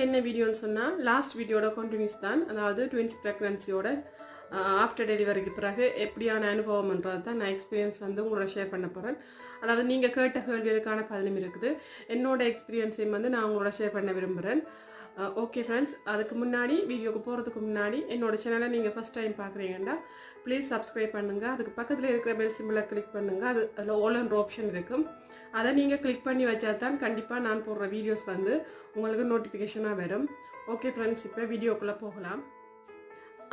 இன்னைக்கு என்ன வீடியோன்னு சொன்னால் லாஸ்ட் வீடியோட கண்டினியூஸ் தான். அதாவது ட்வின்ஸ் ப்ரெக்னன்சியோட ஆஃப்டர் டெலிவரிக்கு பிறகு எப்படியான அனுபவம்ன்றது தான் நான் எக்ஸ்பீரியன்ஸ் வந்து உங்களோட ஷேர் பண்ண போகிறேன். அதாவது நீங்கள் கேட்ட கேள்விகளுக்கான பதிலும் இருக்குது. என்னோட எக்ஸ்பீரியன்ஸையும் வந்து நான் உங்களோட ஷேர் பண்ண விரும்புகிறேன். ஓகே ஃப்ரெண்ட்ஸ், அதுக்கு முன்னாடி வீடியோக்கு போகிறதுக்கு முன்னாடி என்னோட சேனலை நீங்கள் ஃபஸ்ட் டைம் பார்க்குறீங்கன்னா ப்ளீஸ் சப்ஸ்கிரைப் பண்ணுங்கள். அதுக்கு பக்கத்தில் இருக்கிற பெல் சிம்பிளை கிளிக் பண்ணுங்கள். அதில் ஆல் ஆப்ஷன் இருக்கும். அதை நீங்கள் கிளிக் பண்ணி வச்சா தான் கண்டிப்பாக நான் போடுற வீடியோஸ் வந்து உங்களுக்கு நோட்டிஃபிகேஷனாக வரும். ஓகே ஃப்ரெண்ட்ஸ், இப்போ வீடியோக்குள்ளே போகலாம்.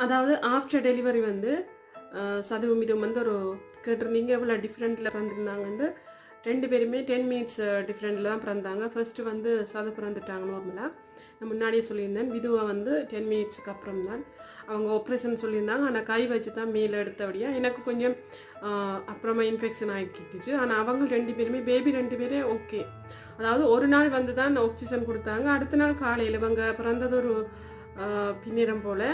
அதாவது ஆஃப்டர் டெலிவரி வந்து சதுவும் இதுவும் வந்து ஒரு கேட்டிருந்தீங்க எவ்வளோ டிஃப்ரெண்ட்டில் பிறந்திருந்தாங்கன்னு. 2 பேருமே 10 மினிட்ஸ் டிஃப்ரெண்ட்டில் தான் பிறந்தாங்க. ஃபர்ஸ்ட்டு வந்து சது பிறந்துட்டாங்க நார்மலாக. நான் முன்னாடியே சொல்லியிருந்தேன். விதுவை வந்து 10 மினிட்ஸுக்கு அப்புறம் தான் அவங்க ஆப்ரேஷன் சொல்லியிருந்தாங்க. ஆனால் கை வச்சு தான் மேலே எடுத்தபடியாக எனக்கு கொஞ்சம் அப்புறமா இன்ஃபெக்ஷன் ஆகிக்கிட்டுச்சு. ஆனால் அவங்க 2 பேருமே பேபி 2 பேரே ஓகே. அதாவது ஒரு நாள் வந்து தான் ஆக்சிஜன் கொடுத்தாங்க. அடுத்த நாள் காலையில் இவங்க பிறந்தது ஒரு பின்னிறம் போல்.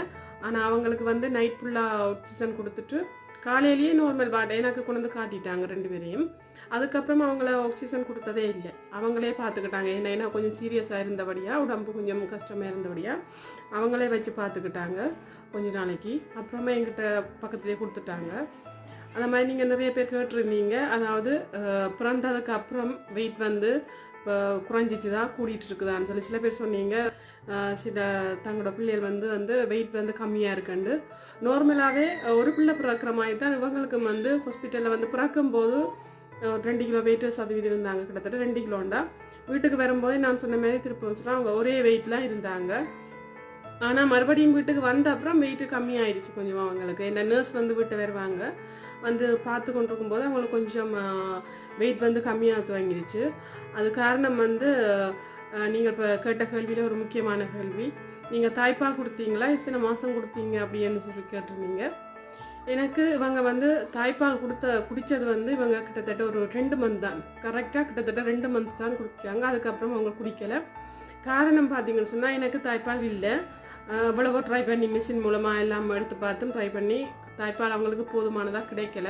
ஆனால் அவங்களுக்கு வந்து நைட் ஃபுல்லாக ஆக்சிஜன் கொடுத்துட்டு காலையிலேயே நார்மல் வாட்டை எனக்கு கொண்டு வந்து காட்டிட்டாங்க 2 பேரையும். அதுக்கப்புறம் அவங்கள ஆக்சிஜன் கொடுத்ததே இல்லை. அவங்களே பார்த்துக்கிட்டாங்க. ஏன்னா கொஞ்சம் சீரியஸாக இருந்தபடியாக உடம்பு கொஞ்சம் கஷ்டமாக இருந்தபடியாக அவங்களே வச்சு பார்த்துக்கிட்டாங்க கொஞ்ச நாளைக்கு. அப்புறமா எங்கிட்ட பக்கத்துலேயே கொடுத்துட்டாங்க. அந்த மாதிரி நீங்கள் நிறைய பேர் கேட்டுருந்தீங்க. அதாவது பிறந்ததுக்கு அப்புறம் வெயிட் வந்து குறைஞ்சிச்சு தான் கூட்டிகிட்டு இருக்குதான்னு சொல்லி சில பேர் சொன்னீங்க. சில தங்களோட பிள்ளைகள் வந்து வெயிட் வந்து கம்மியாக இருக்குண்டு. நார்மலாகவே ஒரு பிள்ளை பிறக்கிற மாதிரி தான் இவங்களுக்கு வந்து ஹாஸ்பிட்டலில் வந்து பிறக்கும்போது 2 கிலோ வெயிட்டு சதவீதம் இருந்தாங்க. கிட்டத்தட்ட 2 கிலோண்டா. வீட்டுக்கு வரும்போதே நான் சொன்ன மாதிரி திருப்பி சொன்னால் அவங்க ஒரே வெயிட்லாம் இருந்தாங்க. ஆனால் மறுபடியும் வீட்டுக்கு வந்த அப்புறம் வெயிட்டு கம்மியாயிடுச்சு கொஞ்சம் அவங்களுக்கு. என்ன நர்ஸ் வந்து வீட்டை வருவாங்க, வந்து பார்த்து கொண்டு இருக்கும்போது அவங்களுக்கு கொஞ்சம் வெயிட் வந்து கம்மியாக துவங்கிடுச்சு. அது காரணம் வந்து நீங்கள் இப்போ கேட்ட கேள்வியில் ஒரு முக்கியமான கேள்வி. நீங்கள் தாய்ப்பால் கொடுத்தீங்களா, இத்தனை மாதம் கொடுத்தீங்க அப்படின்னு சொல்லி கேட்டிருந்தீங்க. எனக்கு இவங்க வந்து தாய்ப்பால் குடித்தது வந்து இவங்க கிட்டத்தட்ட ஒரு 2 மந்த் தான், கரெக்டாக கிட்டத்தட்ட 2 மந்த் தான் குடிச்சாங்க. அதுக்கப்புறம் அவங்க குடிக்கலை. காரணம் பார்த்தீங்கன்னு சொன்னால் எனக்கு தாய்ப்பால் இல்லை. இவ்வளவோ ட்ரை பண்ணி மிஷின் மூலமாக எல்லாம் எடுத்து பார்த்தும் ட்ரை பண்ணி தாய்ப்பால் அவங்களுக்கு போதுமானதாக கிடைக்கல.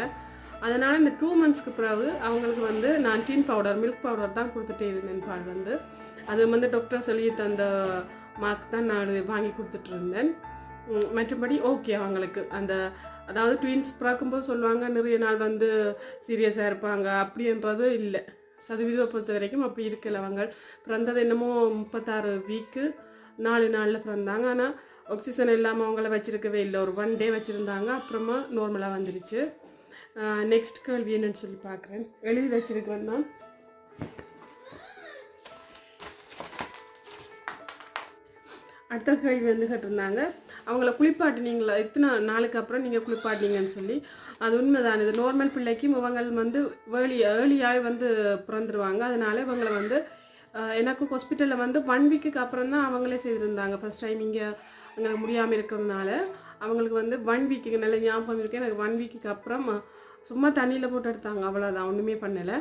அதனால் இந்த 2 மந்த்ஸ்க்கு பிறகு அவங்களுக்கு வந்து நான் டீன் பவுடர், மில்க் பவுடர் தான் கொடுத்துட்டே இருந்தேன். பால் வந்து அது வந்து டாக்டர் சொல்லி தந்த மார்க் தான் நான் வாங்கி கொடுத்துட்டு இருந்தேன். மற்றபடி ஓகே அவங்களுக்கு அந்த அதாவது ட்வின்ஸ் பிறக்கும்போது சொல்லுவாங்க நிறைய நாள் வந்து சீரியஸாக இருப்பாங்க, அப்படின்றது இல்லை. சதவீதம் பொறுத்த வரைக்கும் அப்படி இருக்கல. அவங்க பிறந்தது என்னமோ 36 வீக்கு 4 நாளில் பிறந்தாங்க. ஆனால் ஆக்சிஜன் இல்லாமல் அவங்கள வச்சுருக்கவே இல்லை. ஒரு 1 டே வச்சுருந்தாங்க. அப்புறமா நார்மலாக வந்துடுச்சு. நெக்ஸ்ட் கேள்வி என்னன்னு சொல்லி பார்க்குறேன். எழுதி வச்சிருக்கிறேன் நான். அடுத்த கேள்வி வந்து கேட்டிருந்தாங்க, அவங்கள குளிப்பாட்டினீங்களா, இத்தனை நாளுக்கு அப்புறம் நீங்கள் குளிப்பாட்டினீங்கன்னு சொல்லி. அது உண்மைதான். இது நார்மல் பிள்ளைக்கும் இவங்க வந்து ஏர்லியாக வந்து பிறந்துருவாங்க. அதனால இவங்களை வந்து எனக்கு ஹாஸ்பிட்டலில் வந்து 1 வீக்குக்கு அப்புறம் தான் அவங்களே செய்திருந்தாங்க. ஃபர்ஸ்ட் டைம் இங்கே எங்களுக்கு முடியாமல் இருக்கிறதுனால அவங்களுக்கு வந்து 1 வீக்குக்கு நல்ல ஞாபகம் இருக்குது எனக்கு. 1 வீக்குக்கு அப்புறம் சும்மா தண்ணியில் போட்டு எடுத்தாங்க, அவ்வளோதான், ஒன்றுமே பண்ணலை.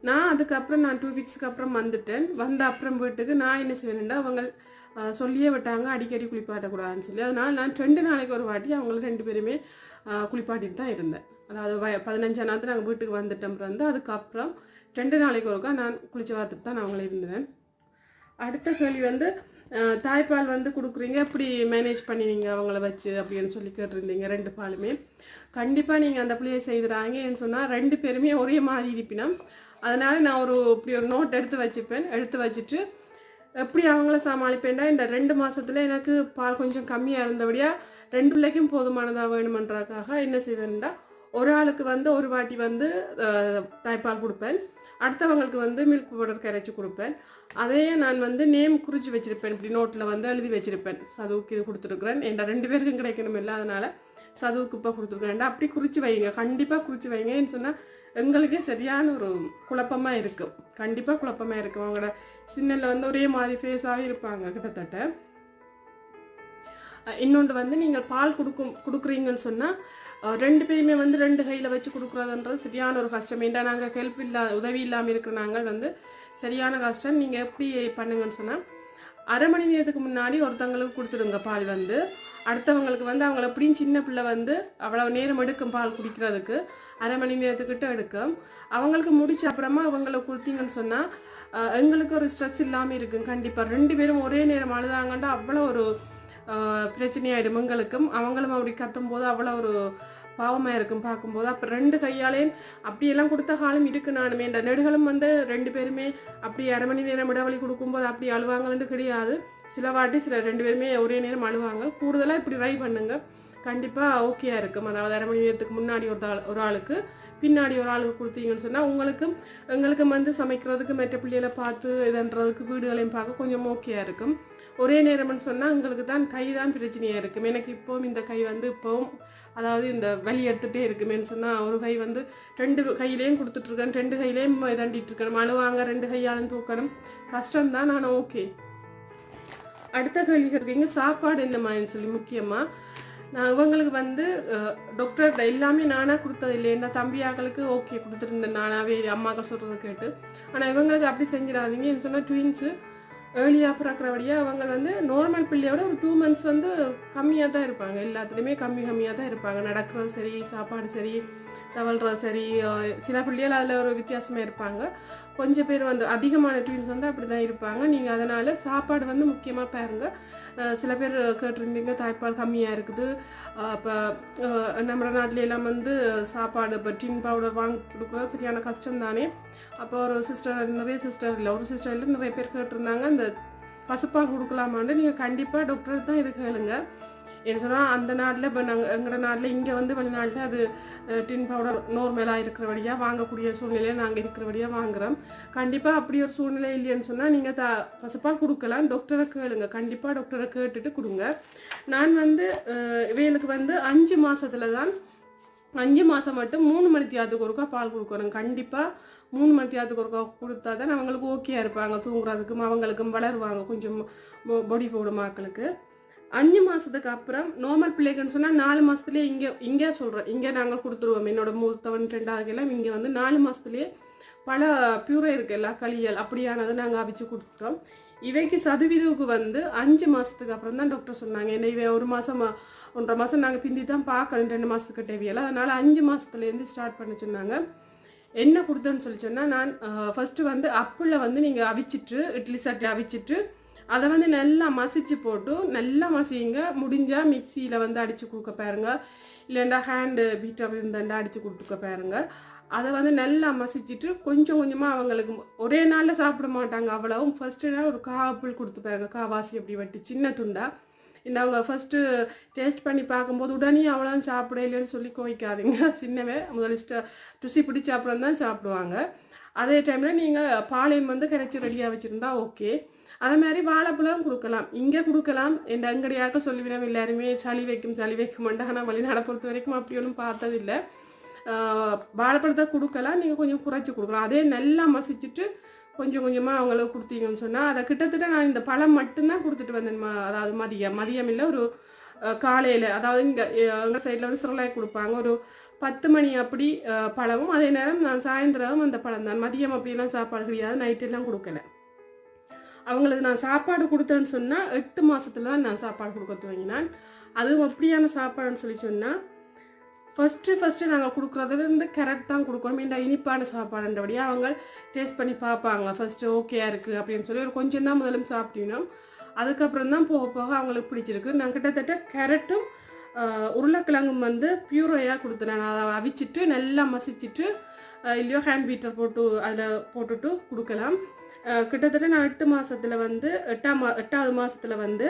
நான் அதுக்கப்புறம் நான் 2 வீக்ஸுக்கு அப்புறம் வந்துட்டேன். வந்த அப்புறம் வீட்டுக்கு நான் என்ன செய்வேன்டா அவங்க சொல்லியே விட்டாங்க அடிக்கடி குளிப்பாட்டக்கூடாதுன்னு சொல்லி. அதனால் நான் 2 நாளைக்கு ஒரு வாட்டி அவங்களுக்கு 2 பேருமே குளிப்பாட்டிட்டு தான் இருந்தேன். அதாவது 15ஆம் நாள் நாங்கள் வீட்டுக்கு வந்துட்டோம் வந்து. அதுக்கப்புறம் 2 நாளைக்கு ஒருக்கா நான் குளிச்சு பார்த்துட்டு தான் நான் அவங்களே இருந்தேன். அடுத்த கேள்வி வந்து தாய்ப்பால் வந்து கொடுக்குறீங்க, எப்படி மேனேஜ் பண்ணுவீங்க அவங்கள வச்சு அப்படின்னு சொல்லி கேட்டிருந்தீங்க. 2 பாலுமே கண்டிப்பாக நீங்கள் அந்த பிள்ளையை செய்கிறாங்கன்னு சொன்னால் 2 பேருமே ஒரே மாதிரி இருப்பினோம். அதனால் நான் இப்படி ஒரு நோட் எடுத்து வச்சுப்பேன். எடுத்து வச்சுட்டு எப்படி அவங்கள சமாளிப்பேன்டா, இந்த 2 மாதத்துல எனக்கு பால் கொஞ்சம் கம்மியாக இருந்தபடியாக 2 பிள்ளைக்கும் போதுமானதாக வேணுமன்றதுக்காக என்ன செய்வேன்டா, ஒரு ஆளுக்கு வந்து ஒரு வாட்டி வந்து தாய்ப்பால் கொடுப்பேன், அடுத்தவங்களுக்கு வந்து மில்க் பவுடர் கரைச்சி கொடுப்பேன். அதையே நான் வந்து நேம் குறிச்சு வச்சிருப்பேன். இப்படி நோட்டில் வந்து எழுதி வச்சிருப்பேன். சதுவுக்கு இது கொடுத்துருக்குறேன், என் 2 பேருக்கும் கிடைக்கணும் இல்லை, அதனால சதுவுக்கு இப்போ கொடுத்துருக்குறேன். அப்படி குறிச்சு வைங்க, கண்டிப்பாக குறிச்சு வைங்கன்னு சொன்னால் எங்களுக்கே சரியான ஒரு குழப்பமாக இருக்கும். கண்டிப்பாக குழப்பமாக இருக்கும். அவங்களோட சின்னல வந்து ஒரே மாதிரி ஃபேஸாகவே இருப்பாங்க கிட்டத்தட்ட. இன்னொன்று வந்து நீங்கள் பால் கொடுக்குறீங்கன்னு சொன்னால் 2 பேருமே வந்து 2 கையில் வச்சு கொடுக்குறதுன்றது சரியான ஒரு கஷ்டம். ஏன்டா நாங்கள் உதவி இல்லாமல் இருக்கிற நாங்கள் வந்து சரியான கஷ்டம். நீங்கள் எப்படி பண்ணுங்கன்னு சொன்னால் அரை மணி நேரத்துக்கு முன்னாடி ஒருத்தவங்களுக்கு கொடுத்துடுங்க பால் வந்து. அடுத்தவங்களுக்கு வந்து அவங்கள எப்படியும் சின்ன பிள்ளை வந்து அவ்வளவு நேரம் எடுக்கும் பால் குடிக்கிறதுக்கு, அரை மணி நேரத்துக்கிட்ட எடுக்கும். அவங்களுக்கு முடிச்ச அப்புறமா அவங்கள கொடுத்தீங்கன்னு சொன்னால் எங்களுக்கு ஒரு ஸ்ட்ரெஸ் இல்லாமல் இருக்கும். கண்டிப்பாக 2 பேரும் ஒரே நேரம் அழுதாங்கன்னா அவ்வளோ ஒரு பிரச்சனையாயிடும் எங்களுக்கும். அவங்களும் அப்படி கத்தும் போது அவ்வளோ ஒரு பாவமாக இருக்கும் பார்க்கும்போது. அப்போ 2 கையாலேயும் அப்படியெல்லாம் கொடுத்த காலம் இருக்கு. நானுமே இந்த நெடுகளும் வந்து 2 பேருமே அப்படி 1/2 மணி நேரம் இடைவெளி கொடுக்கும்போது அப்படி அழுவாங்கன்னு கிடையாது. சில வாட்டி 2 பேருமே ஒரே நேரம் அழுவாங்க. கூடுதலாக இப்படி ட்ரை பண்ணுங்க, கண்டிப்பாக ஓகேயா இருக்கும். அதாவது 1/2 மணி நேரத்துக்கு முன்னாடி ஒரு ஆளுக்கு பின்னாடி ஒரு ஆளுக்கு கொடுத்தீங்கன்னு சொன்னால் எங்களுக்கும் வந்து சமைக்கிறதுக்கு மற்ற பிள்ளைகளை பார்த்து இதுன்றதுக்கு வீடுகளையும் பார்க்க கொஞ்சம் ஓகேயா இருக்கும். ஒரே நேரம்னு சொன்னால் எங்களுக்கு தான் கை தான் பிரச்சனையாக இருக்கும். எனக்கு இப்போவும் இந்த கை வந்து இப்போவும் அதாவது இந்த வலி எடுத்துகிட்டே இருக்குமேன்னு சொன்னால் ஒரு கை வந்து 2 கையிலையும் கொடுத்துட்ருக்கேன், 2 கையிலையும் இதாண்டிட்டு இருக்கணும். அழுவாங்க, 2 கையாலும் தூக்கணும், கஷ்டம்தான். நான் ஓகே. அடுத்த கேள்வி இருக்கீங்க, சாப்பாடு என்ன மாதிரின்னு சொல்லி. முக்கியமாக நான் இவங்களுக்கு வந்து டாக்டர் எல்லாமே நானாக கொடுத்தது இல்லை. என்ன தம்பியாக்களுக்கு ஓகே கொடுத்துருந்தேன் நானாகவே அம்மாக்கள் சொல்கிறத கேட்டு. ஆனால் இவங்களுக்கு அப்படி செஞ்சிடாதீங்க. என்ன சொன்னால் ட்வின்ஸு ஏர்லியாக பிறக்கிறபடியாக அவங்க வந்து நார்மல் பிள்ளையோட ஒரு 2 months வந்து கம்மியாக தான் இருப்பாங்க. எல்லாத்துலேயுமே கம்மியாக தான் இருப்பாங்க. நடக்கிறது சரி, சாப்பாடு சரி, தவழ்றது சரி. சில பிள்ளைகள் அதில் ஒரு வித்தியாசமாக இருப்பாங்க. கொஞ்சம் பேர் வந்து அதிகமான ட்வின்ஸ் வந்து அப்படி தான் இருப்பாங்க. நீங்கள் அதனால் சாப்பாடு வந்து முக்கியமாக பாருங்க. சில பேர் கேட்டிருந்தீங்க தாய்ப்பால் கம்மியாக இருக்குது. இப்போ நம்ம நாட்டில எல்லாம் வந்து சாப்பாடு இப்போ டின் பவுடர் வாங்கி கொடுக்குறது சரியான கஷ்டம் தானே. அப்போ ஒரு நிறைய சிஸ்டர் இல்லை நிறைய பேர் கேட்டிருந்தாங்க இந்த பசுப்பால் கொடுக்கலாமான்னு. நீங்கள் கண்டிப்பாக டாக்டர் தான் இது கேளுங்க. என்ன சொன்னால் அந்த நாட்டில் இப்போ எங்களோட நாட்டில் இங்கே வந்து வெளிநாட்டில் அது டின் பவுடர் நார்மலாக இருக்கிறபடியாக வாங்கக்கூடிய சூழ்நிலையில் நாங்கள் இருக்கிறபடியாக வாங்குகிறோம். கண்டிப்பாக அப்படி ஒரு சூழ்நிலை இல்லைன்னு சொன்னால் நீங்கள் பசுப்பால் கொடுக்கலாம். டாக்டரை கேளுங்க, கண்டிப்பாக டாக்டரை கேட்டுட்டு கொடுங்க. நான் வந்து இவைகளுக்கு வந்து 5 மாதத்துல தான் 5 மாதம் மட்டும் 3 மணித்தியாத்துக்கு ஒருக்கா பால் கொடுக்கணும். கண்டிப்பாக 3 மணித்தியாத்துக்கு ஒருக்கா கொடுத்தா தான் அவங்களுக்கு ஓகேயா இருப்பாங்க, தூங்குறதுக்கும் அவங்களுக்கும் வளருவாங்க, கொஞ்சம் பொடி போடும் மக்களுக்கு. 5 மாதத்துக்கு அப்புறம் நார்மல் பிள்ளைக்குன்னு சொன்னால் 4 மாதத்துலேயே இங்கே சொல்கிறேன், இங்கே நாங்கள் கொடுத்துருவோம். என்னோட மூத்தவன் 2வது எல்லாம் இங்கே வந்து 4 மாதத்துலேயே பல பியூரே இருக்குது, எல்லா களியல் அப்படியானதை நாங்கள் அவிச்சு கொடுத்துட்டோம். இவைக்கு சதவீதவுக்கு வந்து 5 மாதத்துக்கு அப்புறம் தான் டாக்டர் சொன்னாங்க. என்ன இவை 1 மாதம் 1.5 மாதம் நாங்கள் பிந்தி தான் பார்க்கணும், 2 மாதத்துக்கு தேவையில்லை. அதனால் 5 மாதத்துலேருந்து ஸ்டார்ட் பண்ண சொன்னாங்க. என்ன கொடுத்தேன்னு சொல்லி சொன்னால், நான் ஃபஸ்ட்டு வந்து அப்பில் வந்து நீங்கள் அவிச்சிட்டு இட்லி சட்டி அவிச்சிட்டு அதை வந்து நல்லா மசிச்சு போட்டு நல்லா மசிங்க. முடிஞ்சால் மிக்சியில் வந்து அடித்து கொடுக்க பாருங்க, இல்லைண்டா ஹேண்டு பீட்டர் இருந்தாண்டா அடித்து கொடுத்துக்க பாருங்க. அதை வந்து நல்லா மசிச்சுட்டு கொஞ்சம் கொஞ்சமாக அவங்களுக்கு ஒரே நாளில் சாப்பிட மாட்டாங்க அவ்வளவும். ஃபஸ்ட்டு ஒரு ஆப்பிள் கொடுத்து பாருங்க, காவாசி அப்படி வட்டி சின்ன துண்டா. இந்த அவங்க ஃபஸ்ட்டு டேஸ்ட் பண்ணி பார்க்கும்போது உடனே அவ்வளோ சாப்பிட இல்லைன்னு சொல்லி கோவிக்காதீங்க. சின்னவே முதல்ல ருசி பிடிச்ச அப்புறம் தான் சாப்பிடுவாங்க. அதே டைமில் நீங்கள் பாலையும் வந்து கரைச்சி ரெடியாக வச்சுருந்தா ஓகே. அதே மாதிரி வாழைப்பழம் கொடுக்கலாம், இங்கே கொடுக்கலாம். என் அங்கடியாக சொல்லிவிடும் எல்லாருமே சளி வைக்கும் மாட்டாங்க. ஆனால் வெளிநாடை பொறுத்த வரைக்கும் அப்படி ஒன்றும் பார்த்ததில்லை. வாழைப்பழத்தை கொடுக்கலாம், நீங்கள் கொஞ்சம் குறைச்சி கொடுக்கலாம். அதே நல்லா மசிச்சுட்டு கொஞ்சம் கொஞ்சமாக அவங்களுக்கு கொடுத்தீங்கன்னு சொன்னால் அதை கிட்டத்தட்ட நான் இந்த பழம் மட்டும்தான் கொடுத்துட்டு வந்தேன். அதாவது மதியம் இல்லை, ஒரு காலையில், அதாவது இங்கே எங்கள் சைடில் வந்து சிறலாய் கொடுப்பாங்க. ஒரு 10 மணி அப்படி பழமும், அதே நேரம் நான் சாயந்தரம் அந்த பழம் தான். மதியம் அப்படியெல்லாம் சாப்பாடு கிடையாது, நைட்டெல்லாம் கொடுக்கல. அவங்களுக்கு நான் சாப்பாடு கொடுத்தேன்னு சொன்னால் 8 மாதத்துல தான் நான் சாப்பாடு கொடுக்க துவங்கினான். அதுவும் அப்படியான சாப்பாடுன்னு சொல்லி சொன்னால் ஃபஸ்ட்டு நாங்கள் கொடுக்குறது வந்து கேரட் தான் கொடுக்கணும். இந்த இனிப்பான சாப்பாடுன்றபடியாக அவங்க டேஸ்ட் பண்ணி பார்ப்பாங்க. ஃபஸ்ட்டு ஓகேயா இருக்குது அப்படின்னு சொல்லி ஒரு கொஞ்சம் தான் முதலும் சாப்பிட்டோம். அதுக்கப்புறம் தான் போக போக அவங்களுக்கு பிடிச்சிருக்கு. நான் கிட்டத்தட்ட கேரட்டும் உருளைக்கிழங்கும் வந்து பியூரையாக கொடுத்தேன். நான் அதை அவிச்சிட்டு நல்லா மசிச்சுட்டு இல்லையோ ஹேண்ட் பீட்டர் போட்டு அதில் போட்டுட்டு கொடுக்கலாம். கிட்டத்தட்ட நான் 8 மாதத்தில் வந்து 8வது மாதத்தில் வந்து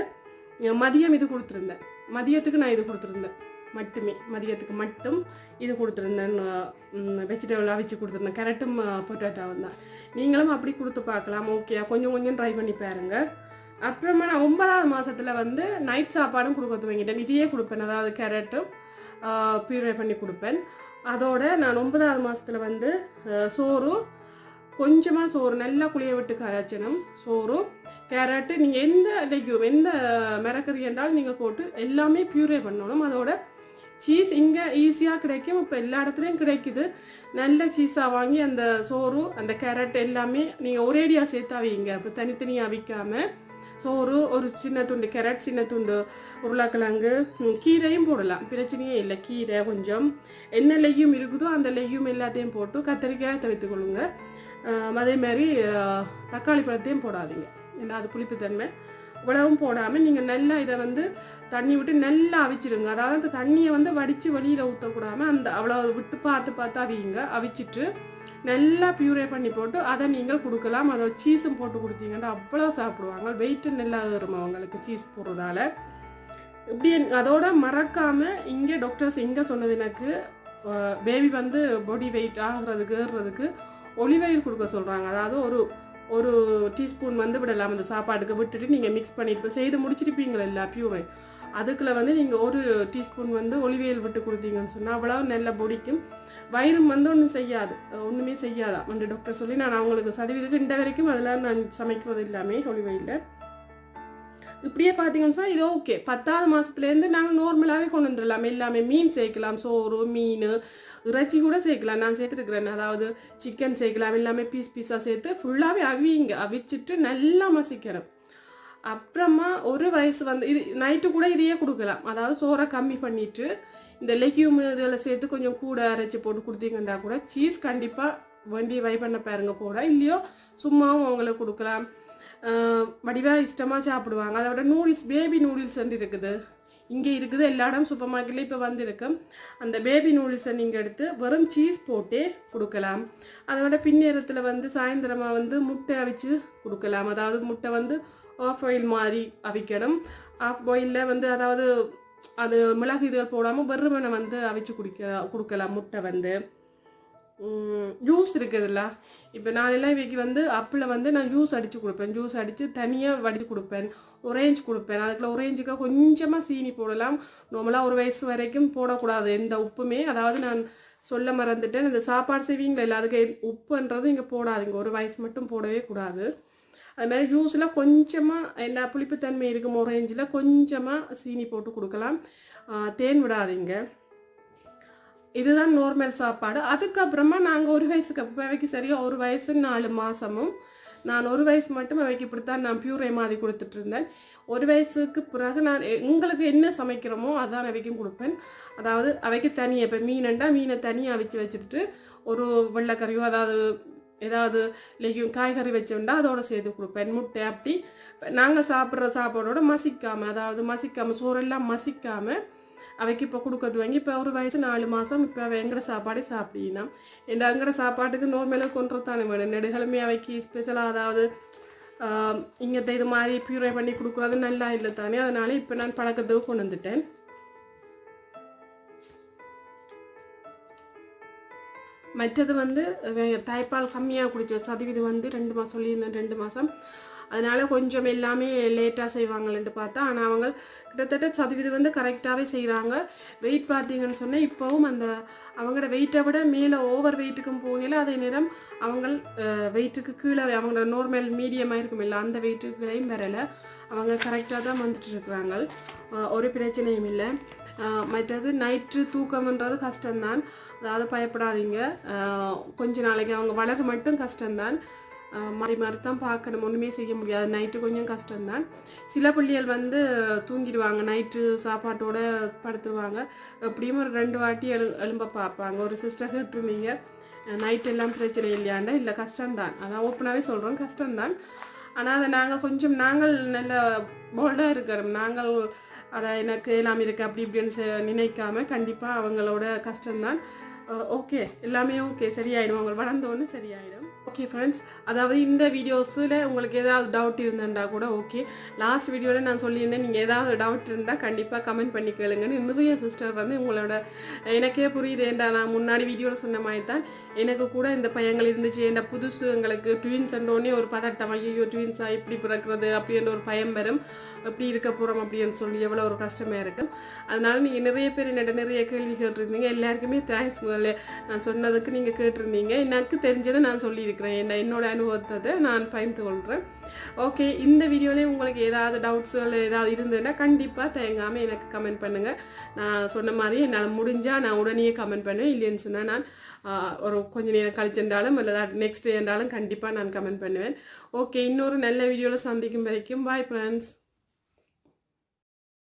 மதியம் இது கொடுத்துருந்தேன். மதியத்துக்கு நான் இது கொடுத்துருந்தேன் மட்டுமே, மதியத்துக்கு மட்டும் இது கொடுத்துருந்தேன். வெஜிடபிள் அவிச்சு கொடுத்துருந்தேன், கேரட்டும் பொட்டேட்டோவும் தான். நீங்களும் அப்படி கொடுத்து பார்க்கலாம். ஓகே, கொஞ்சம் ட்ரை பண்ணி பாருங்க. அப்புறமா நான் 9வது மாதத்தில் வந்து நைட் சாப்பாடும் கொடுக்க துவங்கிட்டேன். இதையே கொடுப்பேன், அதாவது கேரட்டும் பியூரே பண்ணி கொடுப்பேன். அதோட நான் 9வது மாதத்தில் வந்து கொஞ்சமாக சோறு நல்லா குளிய விட்டு காய்ச்சணும். சோறும் கேரட்டு, நீங்கள் எந்த லெக்யூம் எந்த மிரக்கறி என்றாலும் நீங்கள் போட்டு எல்லாமே பியூரே பண்ணணும். அதோட சீஸ் இங்கே ஈஸியாக கிடைக்கும், இப்போ எல்லா இடத்துலையும் கிடைக்குது. நல்ல சீஸாக வாங்கி அந்த சோறு அந்த கேரட் எல்லாமே நீங்கள் ஒரேடியாக சேர்த்தா வைங்க. இப்போ தனித்தனியாக அவிக்காமல் சோறு, ஒரு சின்ன துண்டு கேரட், சின்ன துண்டு உருளைக்கிழங்கு, கீரையும் போடலாம், பிரச்சனையே இல்லை. கீரை கொஞ்சம் என்ன லெக்யூம் இருக்குதோ அந்த லெக்யூம் எல்லாத்தையும் போட்டு கத்திரிக்காய் தவித்துக்கொள்ளுங்க. அதே மாதிரி தக்காளி பழத்தையும் போடாதீங்க, ஏன்னா அது புளிப்புத்தன்மை. இவ்வளவும் போடாமல் நீங்கள் நல்லா இதை வந்து தண்ணி விட்டு நல்லா அவிச்சிடுங்க. அதாவது அந்த தண்ணியை வந்து வடித்து வெளியில் ஊற்றக்கூடாமல் அந்த அவ்வளோ விட்டு பார்த்து அவிங்க. அவிச்சிட்டு நல்லா பியூரே பண்ணி போட்டு அதை நீங்கள் கொடுக்கலாம். அதை சீஸும் போட்டு கொடுத்தீங்கன்னா அவ்வளோ சாப்பிடுவாங்க. வெயிட்டு நல்லா ஏறும் அவங்களுக்கு சீஸ் போடுறதால. இப்படி அதோட மறக்காமல் இங்கே டாக்டர்ஸ் இங்கே சொன்னது, எனக்கு பேபி வந்து பாடி வெயிட் ஆகுறதுக்கு ஏறுறதுக்கு ஒலிவ் ஆயில் கொடுக்க சொல்கிறாங்க. அதாவது ஒரு டீஸ்பூன் வந்து விடலாம் அந்த சாப்பாடுக்கு. விட்டுட்டு நீங்கள் மிக்ஸ் பண்ணிட்டு செய்து முடிச்சிருப்பீங்களா எல்லா பியூரை, அதுக்குள்ள வந்து நீங்கள் ஒரு டீஸ்பூன் வந்து ஒலிவ் ஆயில் விட்டு கொடுத்தீங்கன்னு சொன்னால் அவ்வளோ நல்ல பொடிக்கும். வயிறும் வந்து ஒன்றுமே செய்யாதான் வந்து டாக்டர் சொல்லி நான் அவங்களுக்கு சதவீதத்துக்கு இந்த வரைக்கும் அதெல்லாம் நான் சமைக்கிறது எல்லாமே ஒலிவ் ஆயிலில். இப்படியே பார்த்தீங்கன்னு சொன்னால் இது ஓகே. 10வது மாதத்துலேருந்து நாங்கள் நார்மலாகவே கொண்டு வந்துடலாம். எல்லாமே மீன் சேர்க்கலாம், சோறு மீன் இறைச்சி கூட சேர்க்கலாம். நான் சேர்த்துருக்குறேன், அதாவது சிக்கன் சேர்க்கலாம். எல்லாமே பீஸாக சேர்த்து ஃபுல்லாகவே அவிச்சிட்டு நல்லா மசிக்கிறோம். அப்புறமா ஒரு வயசு வந்து இது நைட்டு கூட இதையே கொடுக்கலாம். அதாவது சோறை கம்மி பண்ணிவிட்டு இந்த லெக்யூம் இதில் சேர்த்து கொஞ்சம் கூட அரைச்சி போட்டு கொடுத்தீங்கன்னா கூட சீஸ் கண்டிப்பாக வண்டி வை பண்ண பாருங்க போட. இல்லையோ சும்மாவும் அவங்களுக்கு கொடுக்கலாம். வடிவாக இஷ்டமாக சாப்பிடுவாங்க. அதோட நூடுல்ஸ், பேபி நூடுல்ஸ் இருக்குது, இங்கே இருக்குது எல்லா இடம் சூப்பர் மார்க்கெட்லேயும் இப்போ வந்துருக்கு. அந்த பேபி நூடுல்ஸை நீங்கள் எடுத்து வெறும் சீஸ் போட்டே கொடுக்கலாம். அதோட பின்னேரத்தில் வந்து சாயந்தரமாக வந்து முட்டை அவிச்சு கொடுக்கலாம். அதாவது முட்டை வந்து ஆஃப் பாயில் மாதிரி அவிக்கணும். ஆஃப் பாயிலில் வந்து அதாவது அது மிளகு இதுகள் போடாமல் வெறுமனை வந்து அவிச்சு கொடுக்கலாம். முட்டை வந்து ஜூஸ் இருக்குதுல்ல, இப்போ நான் எல்லாம் இவைக்கு வந்து அப்பில் வந்து நான் ஜூஸ் அடித்து கொடுப்பேன். ஜூஸ் அடித்து தனியாக வடித்து கொடுப்பேன். ஒரேஞ்ச் கொடுப்பேன். அதுக்குள்ள ஒரேஞ்சுக்கு கொஞ்சமாக சீனி போடலாம். நார்மலாக ஒரு வயசு வரைக்கும் போடக்கூடாது எந்த உப்புமே. அதாவது நான் சொல்ல மறந்துட்டேன், இந்த சாப்பாடு செய்வீங்களா இல்லை, அதுக்கு உப்புன்றது இங்கே போடாதீங்க. ஒரு வயசு மட்டும் போடவே கூடாது. அது மாதிரி ஜூஸில் கொஞ்சமாக என்ன புளிப்புத்தன்மை இருக்கும் ஒரேஞ்சில் கொஞ்சமாக சீனி போட்டு கொடுக்கலாம். தேன் விடாதீங்க. இதுதான் நார்மல் சாப்பாடு. அதுக்கப்புறமா நாங்கள் ஒரு வயசுக்கு அவைக்கு சரியாக ஒரு வயசு 4 மாதமும் நான் ஒரு வயசு மட்டும் அவைக்கு இப்படித்தான் நான் பியூரே மாதிரி கொடுத்துட்டு இருந்தேன். ஒரு வயசுக்கு பிறகு நான் எங்களுக்கு என்ன சமைக்கிறோமோ அதான் அவைக்கும் கொடுப்பேன். அதாவது அவைக்கு தனியாக இப்போ மீனை தனியாக அவிச்சு வச்சுட்டு ஒரு வெள்ளைக்கறியோ அதாவது ஏதாவது லெக்யூம் காய்கறி வச்சோண்டா அதோட சேர்த்து கொடுப்பேன். முட்டை அப்படி நாங்கள் சாப்பிட்ற சாப்பாடோட மசிக்காமல், அதாவது மசிக்காமல் சோறெல்லாம் மசிக்காமல் அவைக்கு இப்போ கொடுக்கறது வாங்கி. இப்போ ஒரு வயசு 4 மாதம். இப்போ அவள் எங்கட சாப்பாடே சாப்பிட்டீங்கன்னா இந்த அங்கட சாப்பாட்டுக்கு நார்மலாக கொண்டு தானே வேணும். நெடுகளுமே அவைக்கு ஸ்பெஷலாக அதாவது இங்கே இது மாதிரி பியூரை பண்ணி கொடுக்குறது நல்லா இல்லை தானே. அதனால இப்போ நான் பழக்கத்துக்கு கொண்டு வந்துட்டேன். மற்றது வந்து தாய்ப்பால் கம்மியாக குடிச்ச சதவீதம் வந்து 2 மாதம் சொல்லியிருந்தேன், 2 மாதம். அதனால கொஞ்சம் எல்லாமே லேட்டாக செய்வாங்கள்ன்ட்டு பார்த்தா, ஆனால் அவங்க கிட்டத்தட்ட சதவீதம் வந்து கரெக்டாகவே செய்கிறாங்க. வெயிட் பார்த்தீங்கன்னு சொன்னால் இப்போவும் அந்த அவங்களோட வெயிட்டை விட மேலே ஓவர் வெயிட்டுக்கும் போகல, அதே நேரம் அவங்க வெயிட்டுக்கு கீழே அவங்களோட நார்மல் மீடியமாக இருக்கும் இல்லை அந்த வெயிட்டுக்குள்ளேயும் வரலை. அவங்க கரெக்டாக தான் வந்துட்டு இருக்கிறாங்க, ஒரு பிரச்சனையும் இல்லை. மற்றது நைட்டு தூக்கம்ன்றது கஷ்டம்தான், அதாவது பயப்படாதீங்க. கொஞ்ச நாளைக்கு அவங்க வளர மட்டும் கஷ்டம்தான், மாறி மாறி தான் பார்க்கணும், ஒன்றுமே செய்ய முடியாது. நைட்டு கொஞ்சம் கஷ்டம்தான். சில பிள்ளைகள் வந்து தூங்கிடுவாங்க, நைட்டு சாப்பாட்டோட படுத்துவாங்க. எப்படியும் ஒரு 2 வாட்டி எலும்ப பார்ப்பாங்க. ஒரு சிஸ்டர் கேட்டுருந்தீங்க நைட் எல்லாம் பிரச்சனை இல்லையாண்டா, இல்லை கஷ்டம்தான், அதான் ஓப்பனாகவே சொல்கிறோம் கஷ்டம்தான். ஆனால் அதை நாங்கள் நல்ல போல்டாக இருக்கிறோம். நாங்கள் அதை எனக்கு எல்லாம் இருக்குது அப்படி இப்படின்னு நினைக்காம கண்டிப்பாக அவங்களோட கஷ்டம்தான். ஓகே, எல்லாமே ஓகே, சரியாயிடும், அவங்க வளர்ந்தோன்னு சரியாயிடும். ஓகே ஃப்ரெண்ட்ஸ், அதாவது இந்த வீடியோஸில் உங்களுக்கு ஏதாவது டவுட் இருந்தேன்டா கூட ஓகே. லாஸ்ட் வீடியோவில் நான் சொல்லியிருந்தேன், நீங்கள் ஏதாவது டவுட் இருந்தால் கண்டிப்பாக கமெண்ட் பண்ணி கேளுங்கன்னு. நிறைய சிஸ்டர் வந்து உங்களோட எனக்கே புரியுதுண்டா, நான் முன்னாடி வீடியோவில் சொன்ன மாதிரி தான் எனக்கு கூட இந்த பையங்கள் இருந்துச்சு. இந்த புதுசு எங்களுக்கு ட்வின்ஸ் அண்டோடனே ஒரு பதட்டம், ஐயோ ட்வின்ஸாக இப்படி பிறக்கிறது அப்படின்ற ஒரு பயம் வரும், எப்படி இருக்க போகிறோம் அப்படின்னு சொல்லி எவ்வளோ ஒரு கஷ்டமாக இருக்கும். அதனால நீங்கள் நிறைய பேர் என்னிட்ட நிறைய கேள்வி கேட்டிருந்தீங்க. எல்லாருக்குமே தேங்க்ஸ். முதல்ல நான் சொன்னதுக்கு நீங்கள் கேட்டிருந்தீங்க. எனக்கு தெரிஞ்சதை நான் சொல்லியிருக்கிறேன், என்னோட அனுபவத்தை நான் பகிர்ந்து கொள்கிறேன். ஓகே, இந்த வீடியோலேயே உங்களுக்கு ஏதாவது டவுட்ஸுகள் ஏதாவது இருந்ததுன்னா கண்டிப்பாக தயங்காமல் எனக்கு கமெண்ட் பண்ணுங்கள். நான் சொன்ன மாதிரி என்னால் முடிஞ்சால் நான் உடனே கமெண்ட் பண்ணுவேன். இல்லைன்னு சொன்னால் நான் ஒரு கொஞ்சம் நேரம் கழிச்சிருந்தாலும் இல்லை நெக்ஸ்ட் டே இருந்தாலும் கண்டிப்பாக நான் கமெண்ட் பண்ணுவேன். ஓகே, இன்னொரு நல்ல வீடியோவில் சந்திக்கும் வரைக்கும் பாய் ஃப்ரெண்ட்ஸ்.